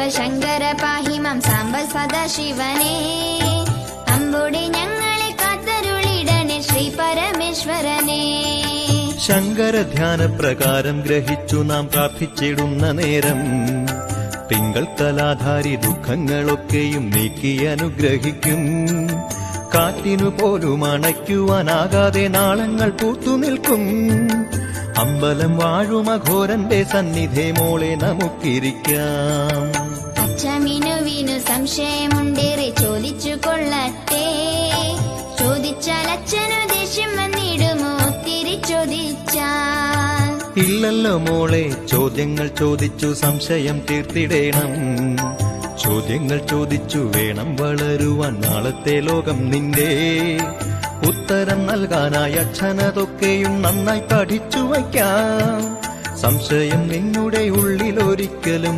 ശിവശങ്കര പാഹി മാം സാംബ സദാശിവനേ അമ്പുടി ഞങ്ങളെ കാത്തരുളിടണേ ശ്രീ പരമേശ്വരനേ. ശങ്കര ധ്യാന പ്രകാരം ഗ്രഹിച്ചു നാം പ്രാർത്ഥിച്ചിടുന്ന നേരം തിങ്കൾ കലാധാരി ദുഃഖങ്ങളൊക്കെയും നീക്കി അനുഗ്രഹിക്കും. കാറ്റിനു പോലും അണയ്ക്കുവാനാകാതെ നാളങ്ങൾ പൂത്തുനിൽക്കും. അമ്പലം വാഴും അഘോരന്റെ സന്നിധേ മോളെ നമുക്കിരിക്കാം. അച്ഛമിനുവിനു സംശയമുണ്ടേറെ ചോദിച്ചു കൊള്ളട്ടെ. ചോദിച്ചാൽ അച്ഛനു ദേഷ്യം വന്നിടുമോ തിരിച്ചോദിച്ചാൽ? ഇല്ലല്ലോ മോളെ, ചോദ്യങ്ങൾ ചോദിച്ചു സംശയം തീർത്തിടേണം. ചോദ്യങ്ങൾ ചോദിച്ചു വേണം വളരുവാൻ നാളത്തെ ലോകം നിന്റെ. ഉത്തരം നൽകാനായി അച്ഛനതൊക്കെയും നന്നായി പഠിച്ചു വയ്ക്കാം. സംശയം നിന്നുടെ ഉള്ളിലൊരിക്കലും